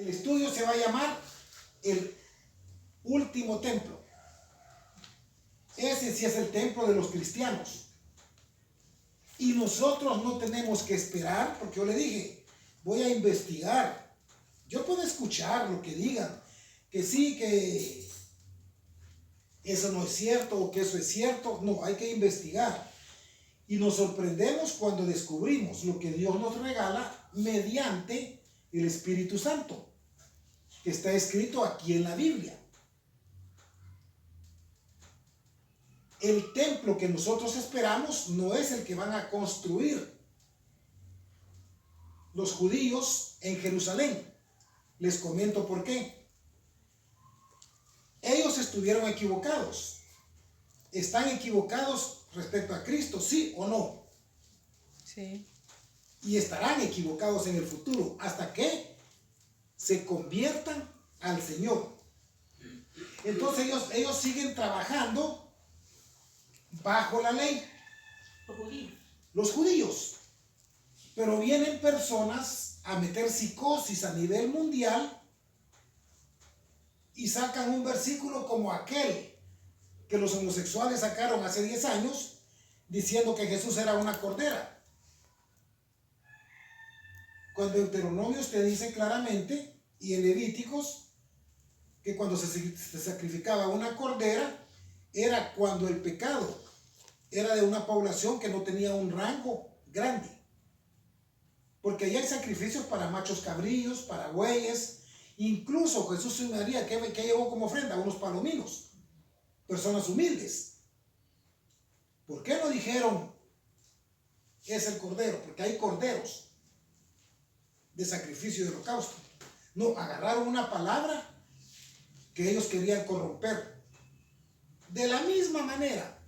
El estudio se va a llamar el último templo. Ese sí es el templo de los cristianos. Y nosotros no tenemos que esperar, porque yo le dije, voy a investigar. Yo puedo escuchar lo que digan, que sí, que eso no es cierto o que eso es cierto. No, hay que investigar. Y nos sorprendemos cuando descubrimos lo que Dios nos regala mediante el Espíritu Santo, que está escrito aquí en la Biblia. El templo que nosotros esperamos no es el que van a construir los judíos en Jerusalén. Les comento por qué. Ellos estuvieron equivocados. ¿Están equivocados respecto a Cristo, sí o no? Sí. Y estarán equivocados en el futuro hasta que se conviertan al Señor. Entonces ellos siguen trabajando bajo la ley. Los judíos. Pero vienen personas a meter psicosis a nivel mundial y sacan un versículo como aquel que los homosexuales sacaron hace 10 años diciendo que Jesús era una cordera. Cuando en Deuteronomios te dice claramente, y en Levíticos, que cuando se sacrificaba una cordera era cuando el pecado era de una población que no tenía un rango grande. Porque allá hay sacrificios para machos cabrillos, para bueyes. Incluso Jesús y María, que llevó como ofrenda unos palominos, personas humildes. ¿Por qué no dijeron es el cordero? Porque hay corderos de sacrificio y de holocausto. No, agarraron una palabra que ellos querían corromper. De la misma manera,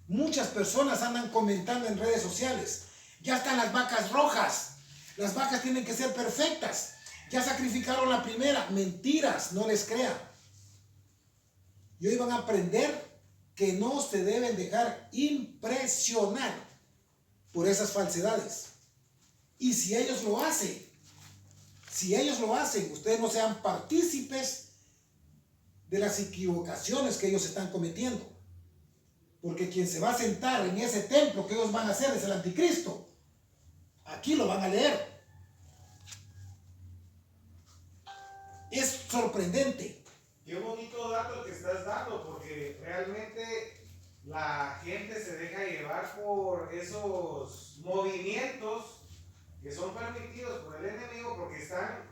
muchas personas andan comentando en redes sociales, ya están las vacas rojas, las vacas tienen que ser perfectas, ya sacrificaron la primera. Mentiras, no les crean. Y hoy van a aprender que no se deben dejar impresionar por esas falsedades. Y si ellos lo hacen, ustedes no sean partícipes de las equivocaciones que ellos están cometiendo. Porque quien se va a sentar en ese templo que ellos van a hacer es el anticristo. Aquí lo van a leer. Es sorprendente. Qué bonito dato el que estás dando, porque realmente la gente se deja llevar por esos movimientos que son permitidos por el enemigo, porque están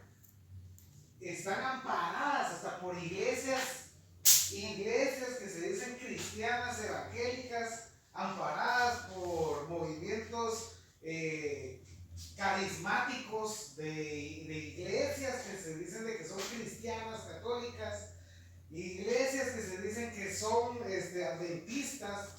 amparadas hasta por iglesias que se dicen cristianas, evangélicas, amparadas por movimientos carismáticos de iglesias que se dicen de que son cristianas, católicas, iglesias que se dicen que son adventistas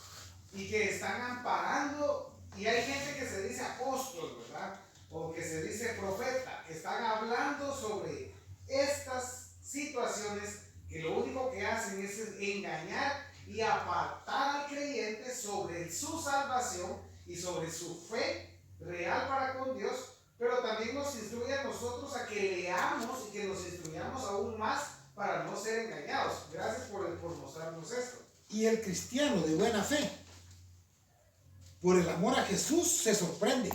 y que están amparando, y hay gente que se dice apóstol, ¿verdad? O que se dice profeta, que están hablando sobre estas situaciones que lo único que hacen es engañar y apartar al creyente sobre su salvación y sobre su fe real para con Dios, pero también nos instruye a nosotros a que leamos y que nos instruyamos aún más para no ser engañados. Gracias por mostrarnos esto. Y el cristiano de buena fe, por el amor a Jesús, se sorprende.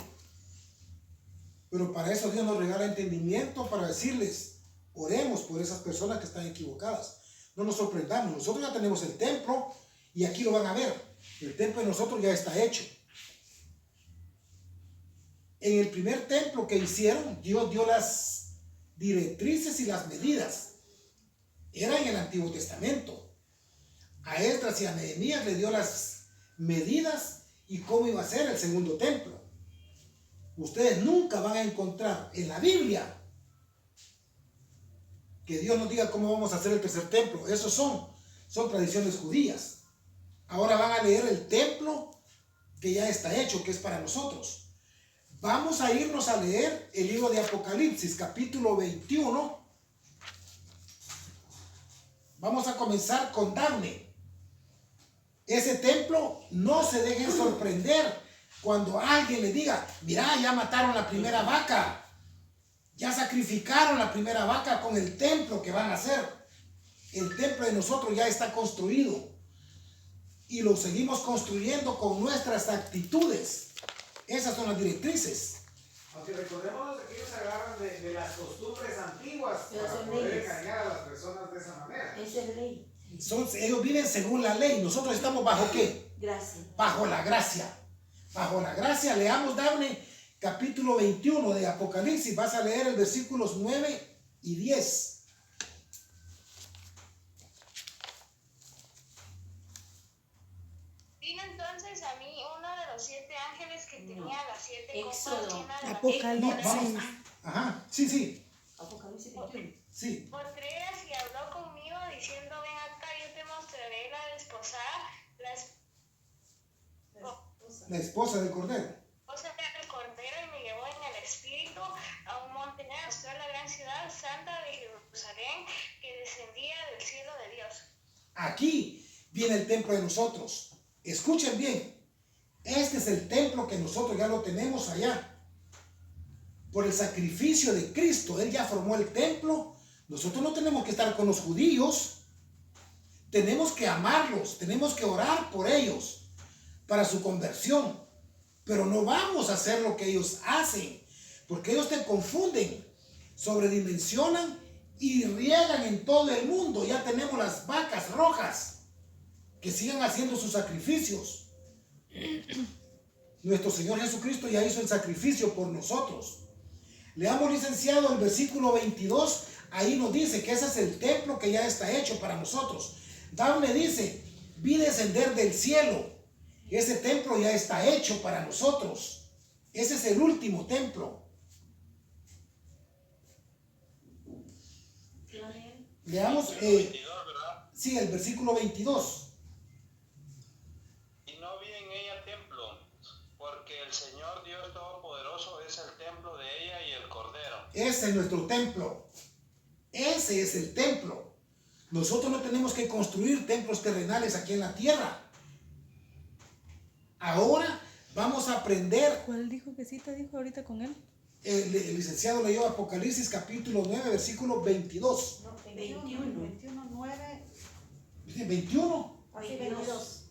Pero para eso Dios nos regala entendimiento para decirles, oremos por esas personas que están equivocadas. No nos sorprendamos, nosotros ya tenemos el templo y aquí lo van a ver. El templo de nosotros ya está hecho. En el primer templo que hicieron, Dios dio las directrices y las medidas. Era en el Antiguo Testamento. A Esdras y a Nehemías le dio las medidas y cómo iba a ser el segundo templo. Ustedes nunca van a encontrar en la Biblia que Dios nos diga cómo vamos a hacer el tercer templo. Esos son tradiciones judías. Ahora van a leer el templo que ya está hecho, que es para nosotros. Vamos a irnos a leer el libro de Apocalipsis, capítulo 21. Vamos a comenzar con Dafne. Ese templo, no se dejen sorprender cuando alguien le diga, mira, ya mataron la primera vaca. Ya sacrificaron la primera vaca con el templo que van a hacer. El templo de nosotros ya está construido. Y lo seguimos construyendo con nuestras actitudes. Esas son las directrices. Aunque recordemos que ellos se agarran de las costumbres antiguas Pero para son poder leyes. engañar a las personas de esa manera. Esa es ley. Ellos viven según la ley. Nosotros estamos bajo ¿qué? Gracias. Bajo la gracia. Bajo la gracia. Leamos, Dafne, capítulo 21 de Apocalipsis. Vas a leer el versículos 9 y 10. Vino entonces a mí uno de los 7 ángeles que tenía las 7 copas Éxodo. llenas de No, aceite. vamos. Ajá, sí, sí, Apocalipsis 21. sí. Postreras y habló conmigo diciendo, ven acá, yo te mostraré la desposada, la La esposa del Cordero. esposa del Cordero, y me llevó en el espíritu a un monte, me mostró la gran ciudad santa de Jerusalén que descendía del cielo de Dios. Aquí viene el templo de nosotros. Escuchen bien. Este es el templo que nosotros ya lo tenemos allá. Por el sacrificio de Cristo, Él ya formó el templo. Nosotros no tenemos que estar con los judíos. Tenemos que amarlos, tenemos que orar por ellos para su conversión. Pero no vamos a hacer lo que ellos hacen, porque ellos te confunden, sobredimensionan y riegan en todo el mundo. Ya tenemos las vacas rojas que sigan haciendo sus sacrificios. Nuestro Señor Jesucristo ya hizo el sacrificio por nosotros. Leamos, licenciado, el versículo 22. Ahí nos dice que ese es el templo que ya está hecho para nosotros. Dafne dice, vi descender del cielo. Ese templo ya está hecho para nosotros. Ese es el último templo. Leamos, sí, el versículo 22. Y no vi en ella templo, porque el Señor Dios Todopoderoso es el templo de ella y el Cordero. Ese es nuestro templo. Ese es el templo. Nosotros no tenemos que construir templos terrenales aquí en la tierra. Ahora vamos a aprender. ¿Cuál dijo que cita dijo ahorita con él? El licenciado leyó Apocalipsis capítulo 9, versículo 22. No, 21. 21, 9, Dice 21, así 22.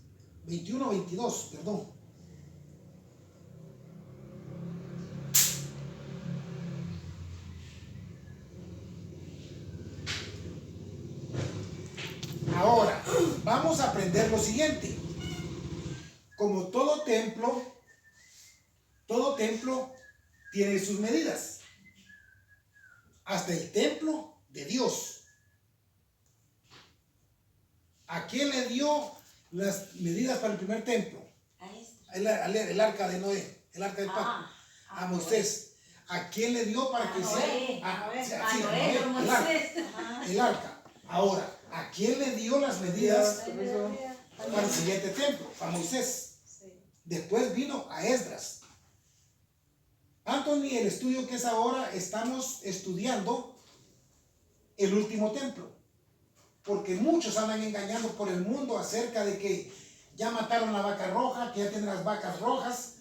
21, 22, perdón. Ahora, vamos a aprender lo siguiente. Como todo templo tiene sus medidas. Hasta el templo de Dios. ¿A quién le dio las medidas para el primer templo? A este. El arca de Noé, el arca del pacto. A Moisés. ¿A quién le dio para que Noé. hiciera? Noé. Sí, A sí, Noé, Noé, don el arca. Moisés. El arca. Ahora, ¿a quién le dio las medidas Aleluya. para el siguiente templo? A Moisés. Sí. Después vino a Esdras. Anthony, el estudio que es ahora, estamos estudiando el último templo. Porque muchos andan engañando por el mundo acerca de que ya mataron la vaca roja, que ya tienen las vacas rojas.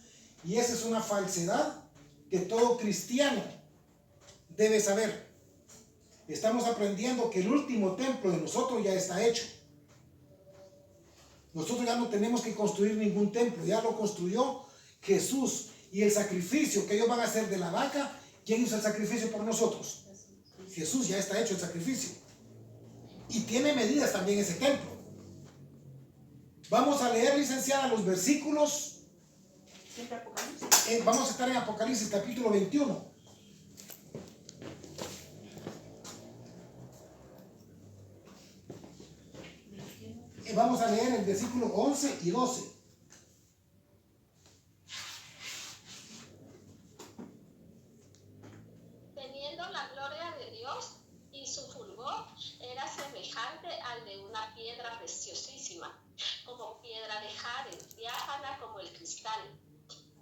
Y esa es una falsedad que todo cristiano debe saber. Estamos aprendiendo que el último templo de nosotros ya está hecho. Nosotros ya no tenemos que construir ningún templo, ya lo construyó Jesús. Y el sacrificio que ellos van a hacer de la vaca, ¿quién hizo el sacrificio por nosotros? Jesús, ya está hecho el sacrificio. Y tiene medidas también ese templo. Vamos a leer, licenciada, los versículos. Siempre Apocalipsis. Vamos a estar en Apocalipsis capítulo 21. Vamos a leer el versículo 11 y 12. Teniendo la gloria de Dios, y su fulgor era semejante al de una piedra preciosísima, como piedra de jade, diáfana como el cristal.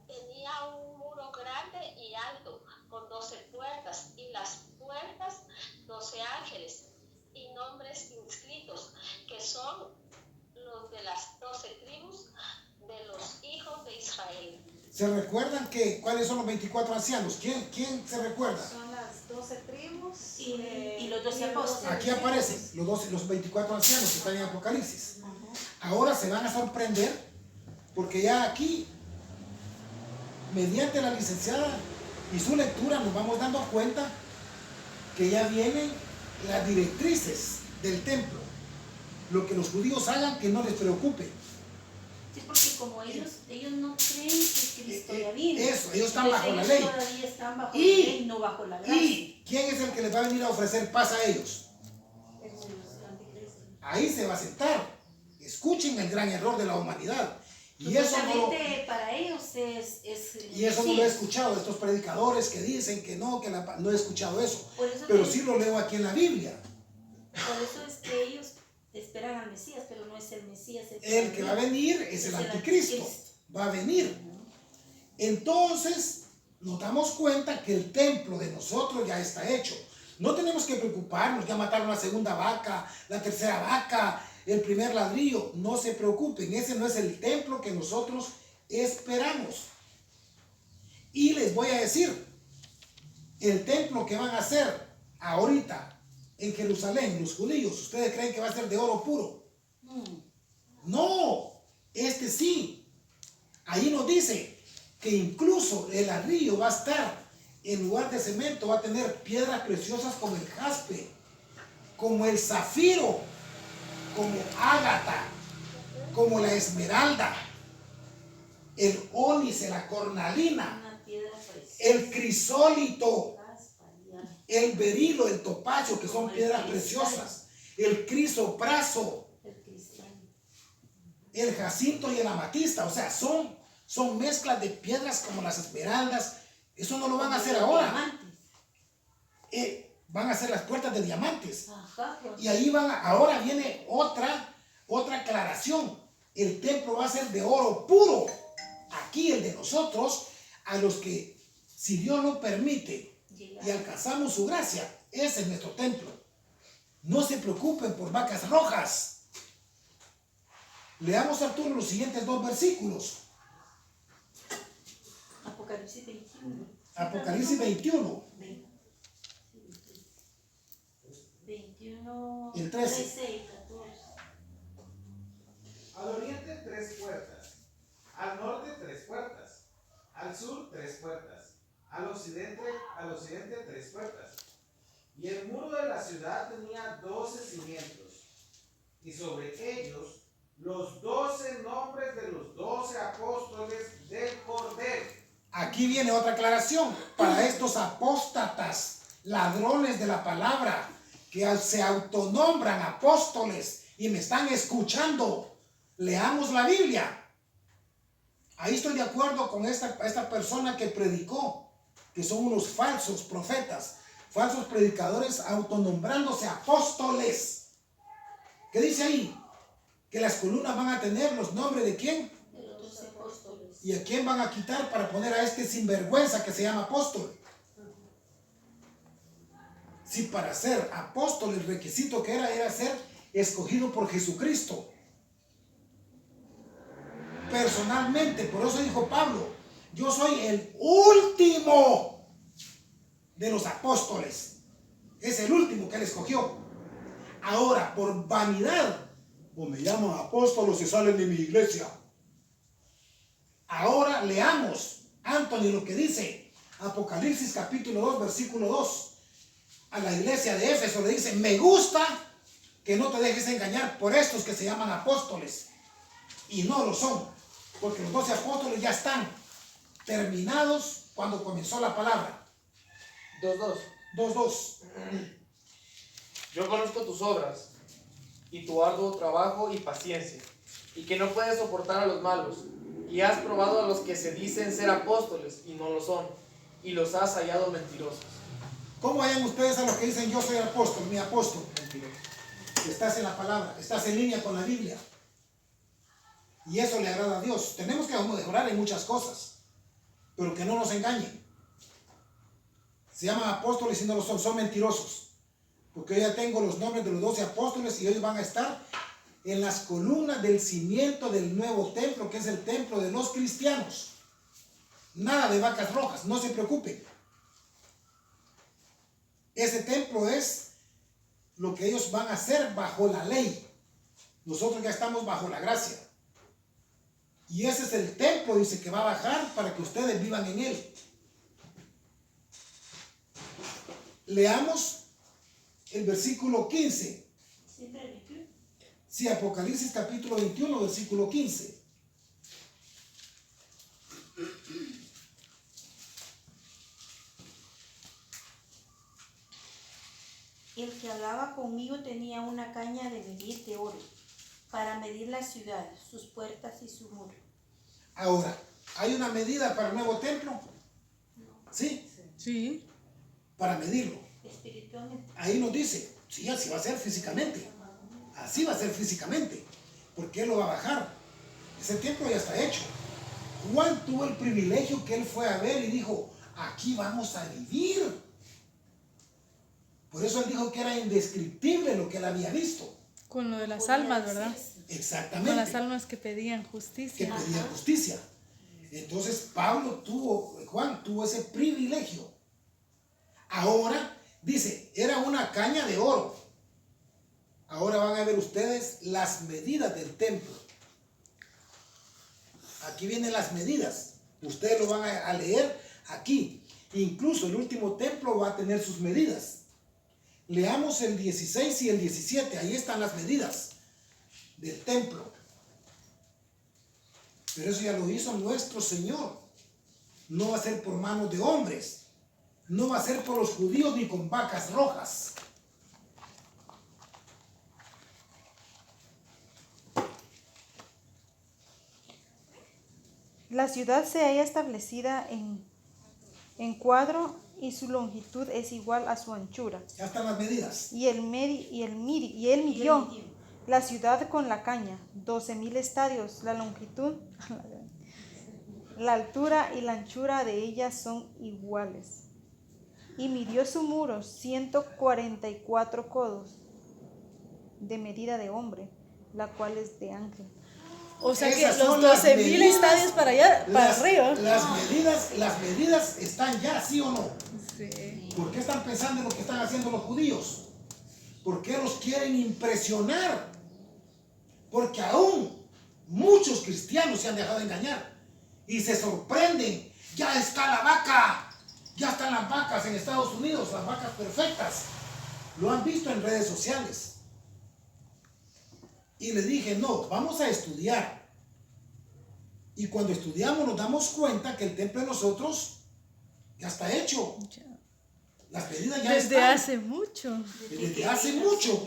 Tenía un muro grande y alto, con 12 puertas, y las puertas 12 ángeles, y nombres inscritos, que son los de las 12 tribus de los hijos de Israel. ¿Se recuerdan cuáles son los 24 ancianos? ¿Quién se recuerda? Son las Y los 12 apóstoles. Aquí aparecen los 24 ancianos que están en Apocalipsis. Ahora se van a sorprender porque ya aquí, mediante la licenciada y su lectura, nos vamos dando cuenta que ya vienen las directrices del templo. Lo que los judíos hagan, que no les preocupe. Sí, porque como ellos no creen que Cristo ya vino. Eso, ellos están bajo la Ellos ley. todavía están bajo la ley, no bajo la gracia. ¿Y quién es el que les va a venir a ofrecer paz a ellos? El anticristo. Ahí se va a sentar. Escuchen el gran error de la humanidad. Y eso no lo, Supuestamente para ellos es y eso no lo he escuchado de estos predicadores que dicen que no no he escuchado eso. Por eso Pero que- sí lo leo aquí en la Biblia. Por eso es que ellos esperan al Mesías, pero no es el Mesías. El que va a venir es el anticristo. Va a venir. Entonces, nos damos cuenta que el templo de nosotros ya está hecho. No tenemos que preocuparnos, ya mataron la segunda vaca, la tercera vaca, el primer ladrillo. No se preocupen, ese no es el templo que nosotros esperamos. Y les voy a decir, el templo que van a hacer ahorita en Jerusalén, los judíos, ¿ustedes creen que va a ser de oro puro? No, este sí. Ahí nos dice que incluso el ladrillo va a estar, en lugar de cemento, va a tener piedras preciosas como el jaspe, como el zafiro, como ágata, como la esmeralda, el ónice, la cornalina, Una piedra preciosa. el crisólito, Jaspa, ya. el berilo, el topacio, que son Como el piedras cristal. preciosas, el crisopraso, El cristal. el jacinto y el amatista. O sea, son mezclas de piedras como las esmeraldas. Eso no lo van a hacer ahora. Diamantes. Van a hacer las puertas de diamantes. Ajá. Y ahí ahora viene otra aclaración. El templo va a ser de oro puro. Aquí el de nosotros, a los que, si Dios lo permite y alcanzamos su gracia, ese es nuestro templo. No se preocupen por vacas rojas. Leamos, Arturo, los siguientes 2 versículos. Apocalipsis 21. Apocalipsis 21. 21. El 13. 13 y 14. Al oriente 3 puertas, al norte 3 puertas, al sur 3 puertas, al occidente 3 puertas. Y el muro de la ciudad tenía 12 cimientos, y sobre ellos los 12 nombres de los 12 apóstoles del Cordero. Aquí viene otra aclaración para estos apóstatas, ladrones de la palabra, que se autonombran apóstoles y me están escuchando. Leamos la Biblia. Ahí estoy de acuerdo con esta persona que predicó, que son unos falsos profetas, falsos predicadores autonombrándose apóstoles. ¿Qué dice ahí? Que las columnas van a tener los nombres de ¿quién? De los 12 apóstoles. ¿Y a quién van a quitar para poner a este sinvergüenza que se llama apóstol? Si para ser apóstol el requisito que era ser escogido por Jesucristo. Personalmente, por eso dijo Pablo, yo soy el último de los apóstoles. Es el último que él escogió. Ahora, por vanidad, o me llaman apóstolos y salen de mi iglesia. Ahora leamos, Anthony, lo que dice Apocalipsis capítulo 2, versículo 2. A la iglesia de Éfeso le dice, me gusta que no te dejes engañar por estos que se llaman apóstoles. Y no lo son, porque los 12 apóstoles ya están terminados cuando comenzó la palabra. 2:2. 2:2. Yo conozco tus obras y tu arduo trabajo y paciencia, y que no puedes soportar a los malos, y has probado a los que se dicen ser apóstoles y no lo son, y los has hallado mentirosos. ¿Cómo hallan ustedes a los que dicen yo soy apóstol, mi apóstol? Mentiroso. Estás en la palabra, estás en línea con la Biblia. Y eso le agrada a Dios. Tenemos que mejorar en muchas cosas, pero que no nos engañen. Se llaman apóstoles y no lo son, son mentirosos. Porque yo ya tengo los nombres de los 12 apóstoles y ellos van a estar en las columnas del cimiento del nuevo templo, que es el templo de los cristianos. Nada de vacas rojas, no se preocupen. Ese templo es lo que ellos van a hacer bajo la ley. Nosotros ya estamos bajo la gracia. Y ese es el templo, dice, que va a bajar para que ustedes vivan en él. Leamos el versículo 15. Sí, Apocalipsis capítulo 21, versículo 15. El que hablaba conmigo tenía una caña de medir de oro para medir la ciudad, sus puertas y su muro. Ahora, ¿hay una medida para el nuevo templo? ¿Sí? Sí. Para medirlo. Espiritualmente. Ahí nos dice, sí, así va a ser físicamente. Así va a ser físicamente. Porque Él lo va a bajar. Ese templo ya está hecho. Juan tuvo el privilegio que él fue a ver y dijo, aquí vamos a vivir. Por eso él dijo que era indescriptible lo que él había visto. Con lo de las almas, ¿verdad? Exactamente. Con las almas que pedían Que justicia. pedían justicia. Entonces Juan tuvo ese privilegio. Ahora, dice, era una caña de oro. Ahora van a ver ustedes las medidas del templo. Aquí vienen las medidas. Ustedes lo van a leer aquí. Incluso el último templo va a tener sus medidas. Leamos el 16 y el 17. Ahí están las medidas del templo. Pero eso ya lo hizo nuestro Señor. No va a ser por manos de hombres. No va a ser por los judíos ni con vacas rojas. La ciudad se halla establecida en cuadro y su longitud es igual a su anchura. Ya están las medidas. Y él midió la ciudad con la caña, 12,000 estadios. La longitud, la altura y la anchura de ella son iguales. Y midió su muro 144 codos de medida de hombre, la cual es de ángel. O sea que Esas los son las 12,000 medidas, estadios para allá, para arriba. Las medidas están ya, ¿sí o no? Sí. ¿Por qué están pensando en lo que están haciendo los judíos? ¿Por qué los quieren impresionar? Porque aún muchos cristianos se han dejado engañar y se sorprenden. Ya está la vaca, ya están las vacas en Estados Unidos, las vacas perfectas. Lo han visto en redes sociales. Y le dije, no, vamos a estudiar. Y cuando estudiamos nos damos cuenta que el templo de nosotros ya está hecho. Las medidas ya Desde están. hace mucho. Desde hace mucho.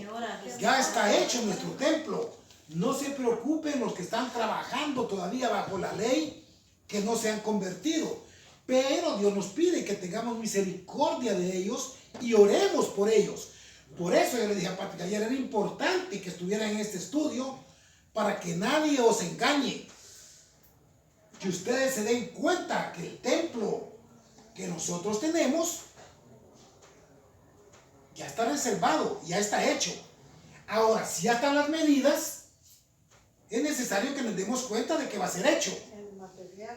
Ya está hecho nuestro templo. No se preocupen los que están trabajando todavía bajo la ley, que no se han convertido. Pero Dios nos pide que tengamos misericordia de ellos y oremos por ellos. Por eso yo le dije a Pati que ayer era importante que estuviera en este estudio para que nadie os engañe. Que ustedes se den cuenta que el templo que nosotros tenemos ya está reservado, ya está hecho. Ahora, si ya están las medidas, es necesario que nos demos cuenta de que va a ser hecho.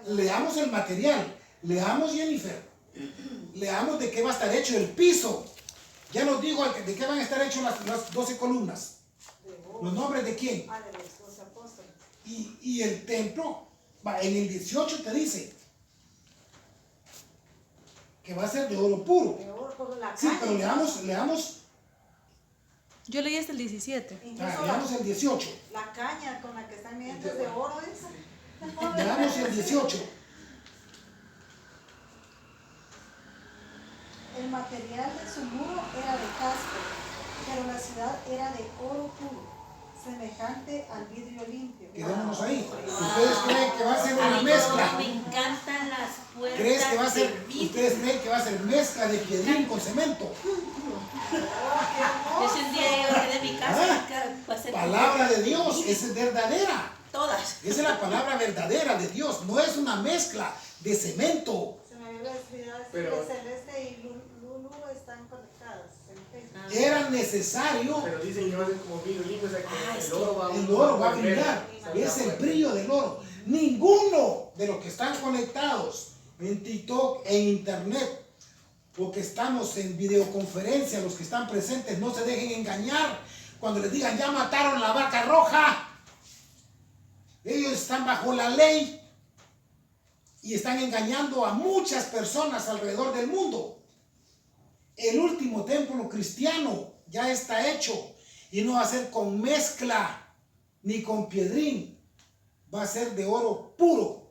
Leamos el material, leamos Jennifer, leamos de qué va a estar hecho el piso. Ya nos dijo de qué van a estar hechos las 12 columnas. ¿Los nombres de quién? De los 12 apóstoles. Y el templo, en el 18 te dice que va a ser de oro puro. De oro por la Sí, caña. pero leamos Yo leí hasta el 17. Incluso leamos el 18. la caña con la que están midiendo es de oro, dice. Leamos el 18. El material de su muro era de casco, pero la ciudad era de oro puro, semejante al vidrio limpio. Quedémonos ahí. ¿Ustedes creen que va a ser una mezcla? Me encantan las puertas. ¿Ustedes creen que va a ser mezcla de piedrín con cemento? Ese un día yo de mi casa. Va a ser Palabra de Dios, esa es verdadera. todas. Esa es la palabra verdadera de Dios, no es una mezcla de cemento. Se me vio la ciudad Pero- celeste y Lulu están conectadas en Facebook. Era necesario, Pero dicen que va a ser como vidrio limpio, o sea que el oro va el oro va a brillar, es el brillo del oro. Ninguno de los que están conectados en TikTok, en Internet porque estamos en videoconferencia, los que están presentes, no se dejen engañar cuando les digan ya mataron la vaca roja. Ellos están bajo la ley y están engañando a muchas personas alrededor del mundo. El último templo cristiano ya está hecho y no va a ser con mezcla ni con piedrín, va a ser de oro puro.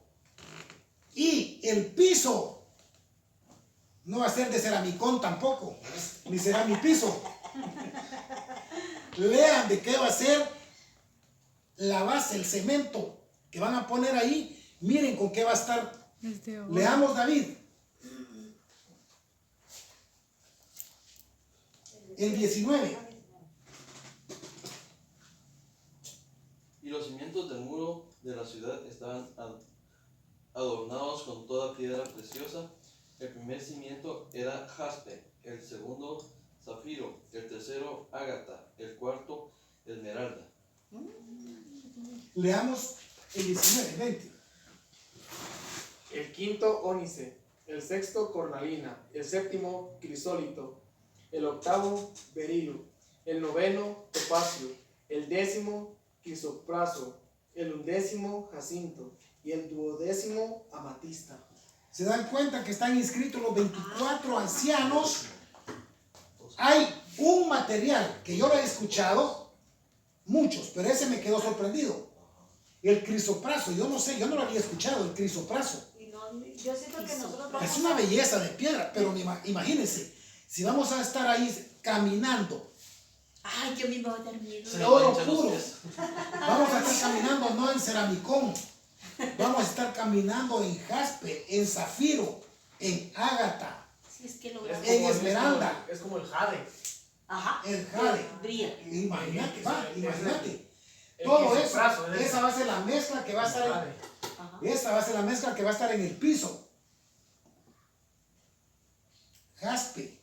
Y el piso no va a ser de ceramicón tampoco, ni será mi piso. Lean de qué va a ser la base, el cemento que van a poner ahí. Miren con qué va a estar. Leamos, David. El 19. Y los cimientos del muro de la ciudad estaban adornados con toda piedra preciosa. El primer cimiento era jaspe, el segundo zafiro, el tercero ágata, el cuarto esmeralda. Leamos el 19, 20. El quinto ónice, el sexto cornalina, el séptimo crisólito, el octavo berilo, el noveno topacio, el décimo crisopraso, el undécimo jacinto y el duodécimo amatista. Se dan cuenta que están inscritos los 24 ancianos. Hay un material que yo lo he escuchado, muchos, pero ese me quedó sorprendido. El crisopraso, yo no sé, yo no lo había escuchado, el crisopraso. Yo siento que nosotros vamos Es una belleza de piedra, pero imagínense, si vamos a estar ahí caminando, Ay, yo mismo voy a dar miedo. oro puro, vamos a estar caminando no en ceramicón, vamos a estar caminando en jaspe, en zafiro, en ágata, Si es que lo en esmeralda, Es como el jade. Ajá. el jade. Brilla. Imagínate, imagínate. El Todo eso, crisopraso, esa va a ser la mezcla que va a estar en, Ajá. esta va a ser la mezcla que va a estar en el piso. Jaspe,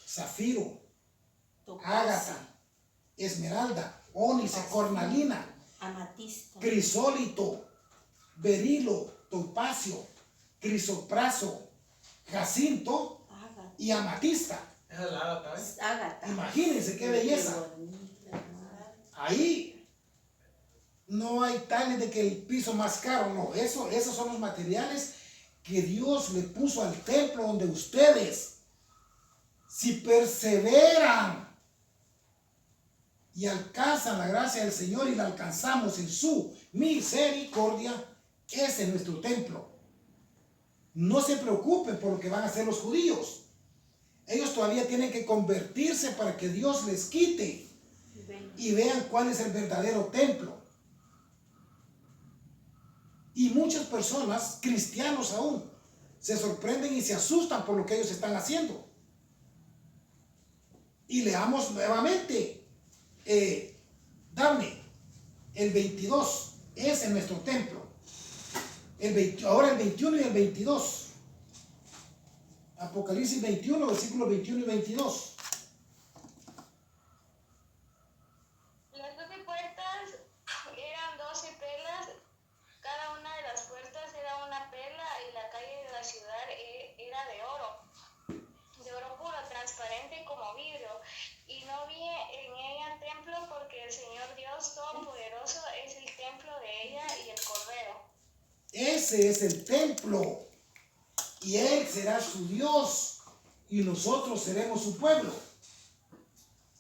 zafiro, ágata, esmeralda, ónice, cornalina, Amatista. crisólito, berilo, topacio, crisopraso, jacinto Ágata. y amatista. Esa es la ágata, ¿eh? Ágata. Imagínense qué belleza. Ahí no hay tales de que el piso más caro, no, esos son los materiales que Dios le puso al templo donde ustedes, si perseveran y alcanzan la gracia del Señor y la alcanzamos en su misericordia, ese es nuestro templo. No se preocupen por lo que van a hacer los judíos. Ellos todavía tienen que convertirse para que Dios les quite y vean cuál es el verdadero templo. Y muchas personas, cristianos aún, se sorprenden y se asustan por lo que ellos están haciendo. Y leamos nuevamente, Dame, el 22 es en nuestro templo. Ahora el 21 y el 22. Apocalipsis 21, versículos 21 y 22. Las 12 puertas eran 12 perlas, cada una de las puertas era una perla y la calle de la ciudad era de oro puro, transparente como vidrio. Y no vi en ella templo porque el Señor Dios Todopoderoso es el templo de ella y el Cordero. Ese es el templo y Él será su Dios y nosotros seremos su pueblo.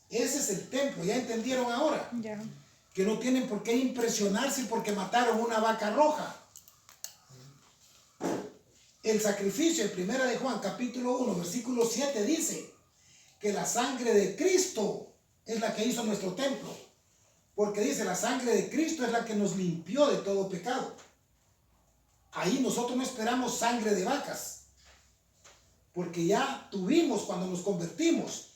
Ese es el templo, ¿ya entendieron ahora? Ya. Que no tienen por qué impresionarse porque mataron una vaca roja. El sacrificio en Primera de Juan, capítulo 1, versículo 7 dice que la sangre de Cristo es la que hizo nuestro templo. Porque dice, la sangre de Cristo es la que nos limpió de todo pecado. Ahí nosotros no esperamos sangre de vacas. Porque ya tuvimos cuando nos convertimos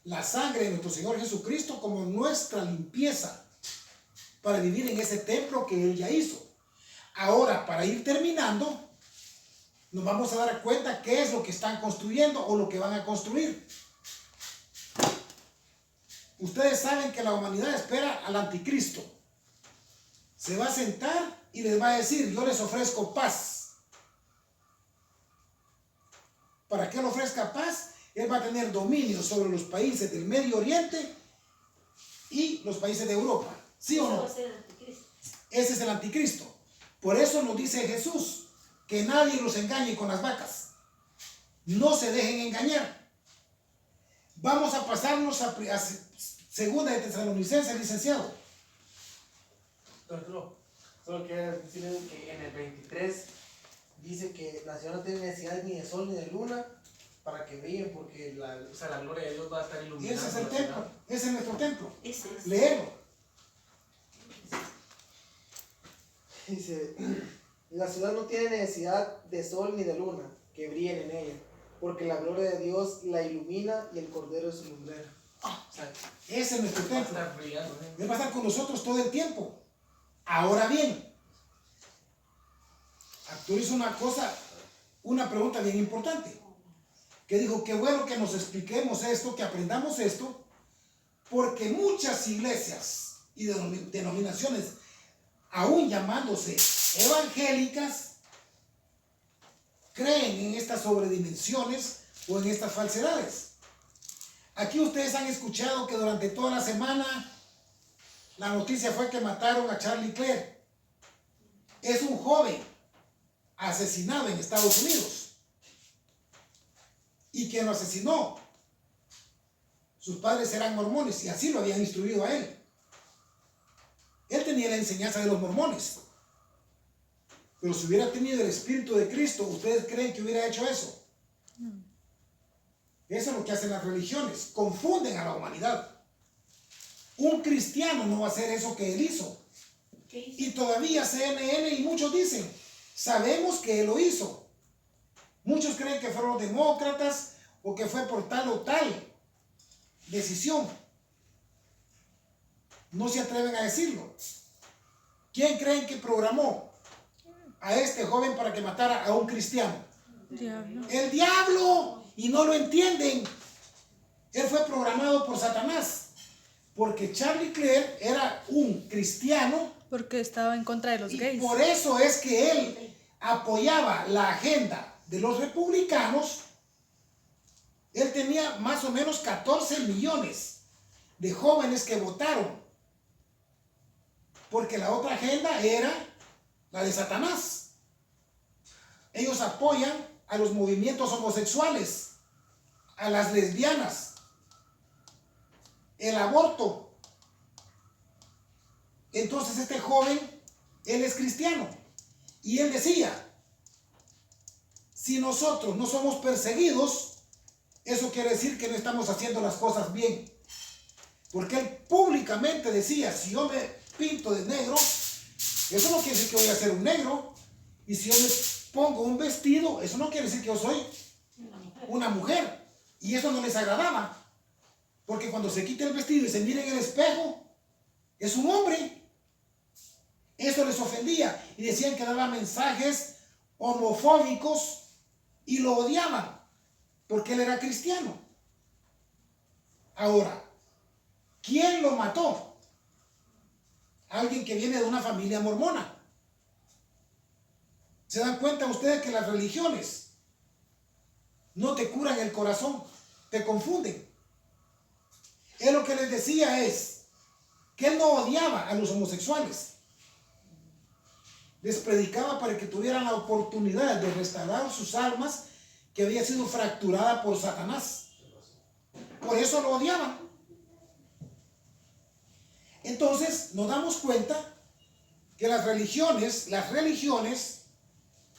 la sangre de nuestro Señor Jesucristo como nuestra limpieza para vivir en ese templo que Él ya hizo. Ahora, para ir terminando, nos vamos a dar cuenta qué es lo que están construyendo o lo que van a construir. Ustedes saben que la humanidad espera al anticristo. Se va a sentar y les va a decir, yo les ofrezco paz. para que Él ofrezca paz, Él va a tener dominio sobre los países del Medio Oriente y los países de Europa. ¿Sí o no? Ese es el anticristo. Por eso nos dice Jesús que nadie los engañe con las vacas. No se dejen engañar. Vamos a pasarnos a segunda de Tesalonicenses, licenciado. Arturo, solo quiero decirles que en el 23 dice que la ciudad no tiene necesidad ni de sol ni de luna para que brillen, porque la gloria de Dios va a estar Y iluminando. ese es el la templo. ciudad. Ese es nuestro templo. Ese es. Léelo. Dice, la ciudad no tiene necesidad de sol ni de luna que brillen en ella, porque la gloria de Dios la ilumina y el Cordero es su lumbrera. O sea, Ese es nuestro va a templo. estar brillando. Él va a estar con nosotros todo el tiempo. Ahora bien, Arturo hizo una pregunta bien importante, que dijo, qué bueno que nos expliquemos esto, que aprendamos esto, porque muchas iglesias y denominaciones, aún llamándose evangélicas, creen en estas sobredimensiones o en estas falsedades. Aquí ustedes han escuchado que durante toda la semana la noticia fue que mataron a Charlie Clerc. Es un joven asesinado en Estados Unidos. Y quien lo asesinó, sus padres eran mormones y así lo habían instruido a él. Él tenía la enseñanza de los mormones. Pero si hubiera tenido el Espíritu de Cristo, ¿ustedes creen que hubiera hecho eso? Eso es lo que hacen las religiones. Confunden a la humanidad. Un cristiano no va a hacer eso que él hizo. Y todavía CNN y muchos dicen, sabemos que él lo hizo. Muchos creen que fueron los demócratas o que fue por tal o tal decisión. No se atreven a decirlo. ¿Quién creen que programó a este joven para que matara a un cristiano? Diablo. El diablo. Y no lo entienden. Él fue programado por Satanás. Porque Charlie Clerc era un cristiano. Porque estaba en contra de los Y gays. por eso es que él apoyaba la agenda de los republicanos. Él tenía más o menos 14 millones de jóvenes que votaron. Porque la otra agenda era la de Satanás. Ellos apoyan a los movimientos homosexuales, a las lesbianas, el aborto. Entonces este joven, él es cristiano. Y él decía, si nosotros no somos perseguidos, eso quiere decir que no estamos haciendo las cosas bien. Porque él públicamente decía, si yo me pinto de negro, eso no quiere decir que voy a ser un negro. Y si yo me pongo un vestido, eso no quiere decir que yo soy una mujer. Y eso no les agradaba. Porque cuando se quita el vestido y se mira en el espejo, es un hombre. Eso les ofendía. Y decían que daba mensajes homofóbicos y lo odiaban. Porque él era cristiano. Ahora, ¿quién lo mató? Alguien que viene de una familia mormona. ¿Se dan cuenta ustedes que las religiones no te curan el corazón? Te confunden. Él lo que les decía es que él no odiaba a los homosexuales. Les predicaba para que tuvieran la oportunidad de restaurar sus almas que había sido fracturada por Satanás. Por eso lo odiaban. Entonces nos damos cuenta que las religiones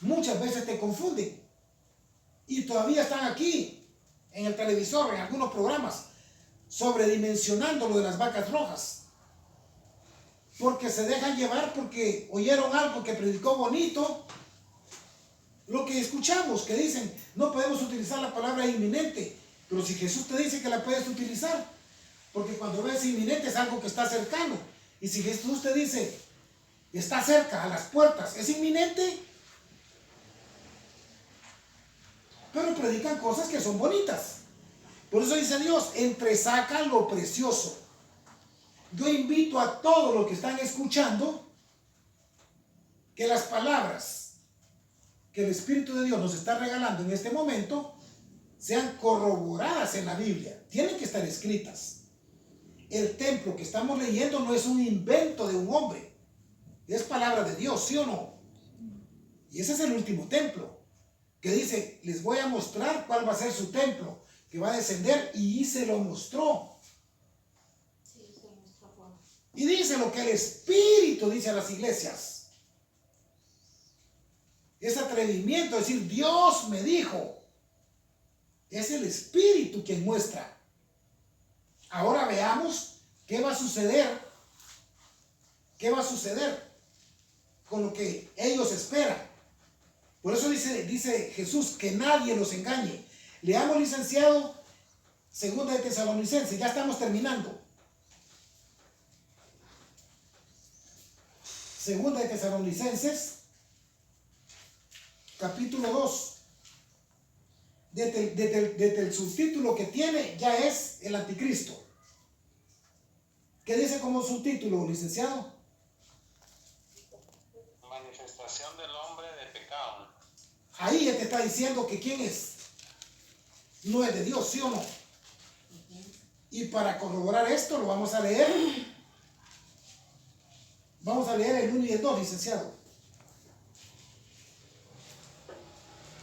muchas veces te confunden. Y todavía están aquí en el televisor, en algunos programas, sobredimensionando lo de las vacas rojas. Porque se dejan llevar porque oyeron algo que predicó bonito. Lo que escuchamos, que dicen, no podemos utilizar la palabra inminente. Pero si Jesús te dice que la puedes utilizar, porque cuando ves inminente es algo que está cercano. Y si Jesús te dice, está cerca, a las puertas, ¿es inminente? Pero predican cosas que son bonitas. Por eso dice Dios, entresaca lo precioso. Yo invito a todos los que están escuchando que las palabras que el Espíritu de Dios nos está regalando en este momento, sean corroboradas en la Biblia. Tienen que estar escritas. El templo que estamos leyendo no es un invento de un hombre. Es palabra de Dios, ¿sí o no? Y ese es el último templo. Que dice, les voy a mostrar cuál va a ser su templo, que va a descender, y se lo mostró. Y dice lo que el Espíritu dice a las iglesias. Es atrevimiento, es decir, Dios me dijo. Es el Espíritu quien muestra. Ahora veamos qué va a suceder. ¿Qué va a suceder con lo que ellos esperan? Por eso dice Jesús, que nadie los engañe. Leamos, licenciado, Segunda de Tesalonicenses, ya estamos terminando. Segunda de Tesalonicenses, capítulo 2. Desde el subtítulo que tiene, ya es el anticristo. ¿Qué dice como subtítulo, licenciado? Manifestación del hombre de pecado. Ahí ya te está diciendo que quién es. No es de Dios, ¿sí o no? Y para corroborar esto lo vamos a leer. Vamos a leer el 1 y el 2, licenciado.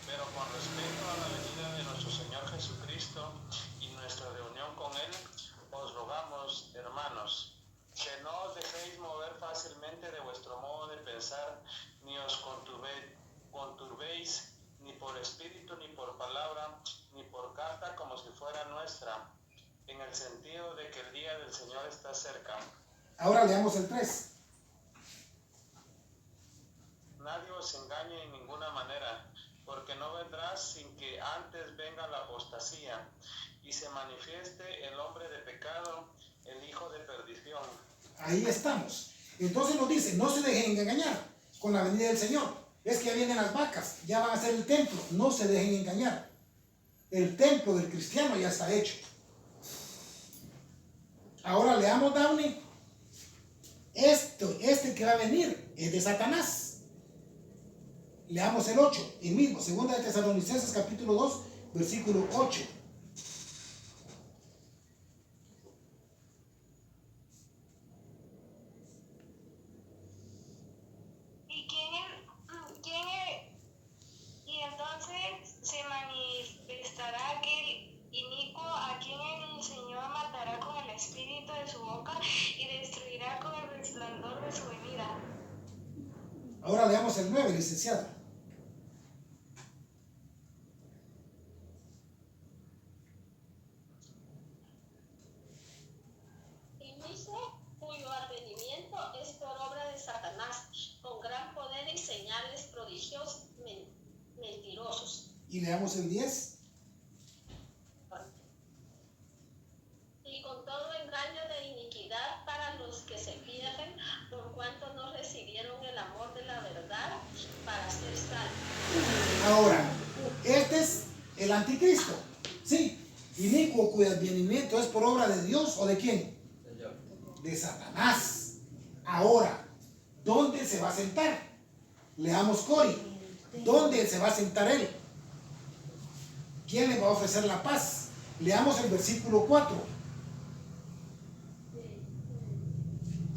Pero con respecto a la venida de nuestro Señor Jesucristo y nuestra reunión con Él, os rogamos, hermanos, que no os dejéis mover fácilmente de vuestro modo de pensar, ni os conturbéis, ni por espíritu, ni por palabra, ni por carta como si fuera nuestra, en el sentido de que el día del Señor está cerca. Ahora leamos el 3. Nadie os engañe en ninguna manera, porque no vendrá sin que antes venga la apostasía y se manifieste el hombre de pecado, el hijo de perdición. Ahí estamos. Entonces nos dice, no se dejen engañar con la venida del Señor. Es que ya vienen las vacas, ya van a ser el templo. No se dejen engañar. El templo del cristiano ya está hecho. Ahora leamos, Downey. Este que va a venir es de Satanás. Leamos el 8, el mismo, Segunda de Tesalonicenses capítulo 2, versículo 8. Y entonces se manifestará aquel inicuo a quien el Señor matará con el espíritu de su boca y destruirá con el resplandor de su venida. Ahora leamos el 9, licenciado. Cuyo advenimiento es por obra de Satanás, con gran poder y señales prodigios mentirosos. Y leamos el 10. Y con todo engaño de iniquidad para los que se pierden, por cuanto no recibieron el amor de la verdad para ser salvos. Ahora, este es el anticristo. Sí, inicuo cuyo advenimiento es por obra de Dios o de quién? De Satanás. Ahora, ¿dónde se va a sentar? Leamos Cori. ¿Dónde se va a sentar él? ¿Quién le va a ofrecer la paz? Leamos el versículo 4.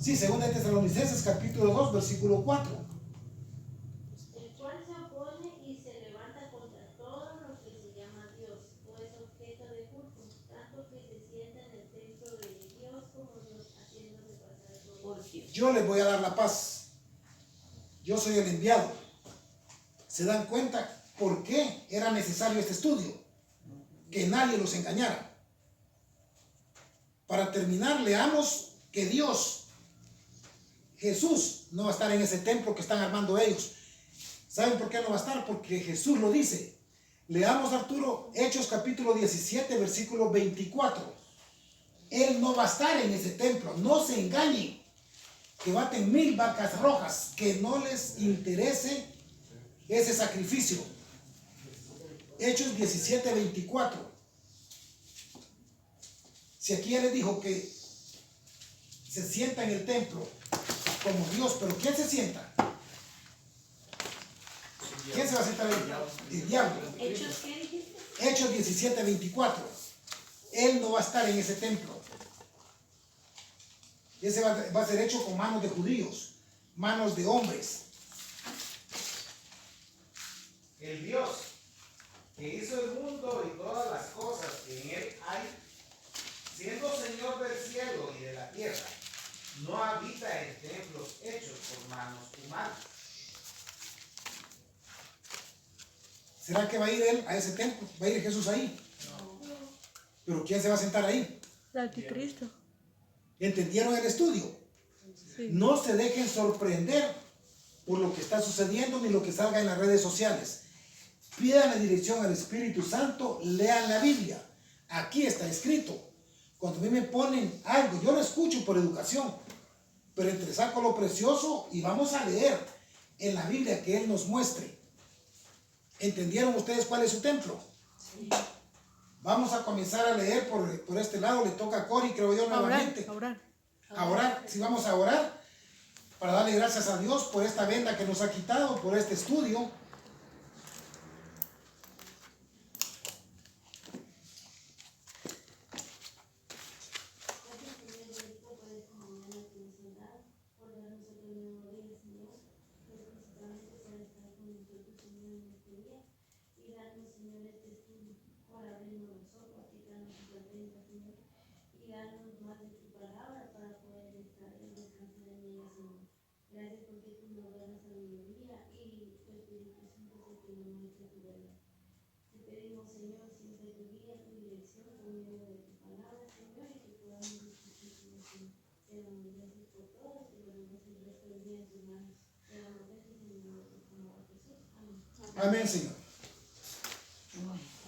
Sí, Segunda de Tesalonicenses capítulo 2, versículo 4. El cual se opone y se levanta contra todo lo que se llama Dios o es objeto de culto, tanto que se sienta en el templo de Dios como Dios, haciéndose pasar por Dios. Yo les voy a dar la paz. Yo soy el enviado. ¿Se dan cuenta por qué era necesario este estudio? Que nadie los engañara. Para terminar, leamos que Dios, Jesús, no va a estar en ese templo que están armando ellos. ¿Saben por qué no va a estar? Porque Jesús lo dice. Leamos, Arturo, Hechos capítulo 17, versículo 24. Él no va a estar en ese templo. No se engañen. Que baten 1000 vacas rojas. Que no les interese ese sacrificio. Hechos 17, 24. Si aquí ya les dijo que se sienta en el templo como Dios, pero ¿quién se sienta? ¿Quién se va a sentar ahí? El diablo. ¿Hechos qué dijiste? Hechos 17:24. Él no va a estar en ese templo. Ese va a ser hecho con manos de judíos, manos de hombres. El Dios que hizo el mundo y todas las cosas que en él hay, siendo Señor del cielo y de la tierra, no habita en templos hechos por manos humanas. ¿Será que va a ir él a ese templo? ¿Va a ir Jesús ahí? No. ¿Pero quién se va a sentar ahí? El anticristo. ¿Entendieron el estudio? Sí. No se dejen sorprender por lo que está sucediendo ni lo que salga en las redes sociales. Pidan la dirección al Espíritu Santo, lean la Biblia. Aquí está escrito. Cuando a mí me ponen algo, yo lo escucho por educación, pero entre saco lo precioso y vamos a leer en la Biblia que Él nos muestre. ¿Entendieron ustedes cuál es su templo? Sí. Vamos a comenzar a leer por este lado. Le toca a Cori, creo yo, nuevamente. A orar. Sí, vamos a orar para darle gracias a Dios por esta venda que nos ha quitado, por este estudio. Amén, Señor.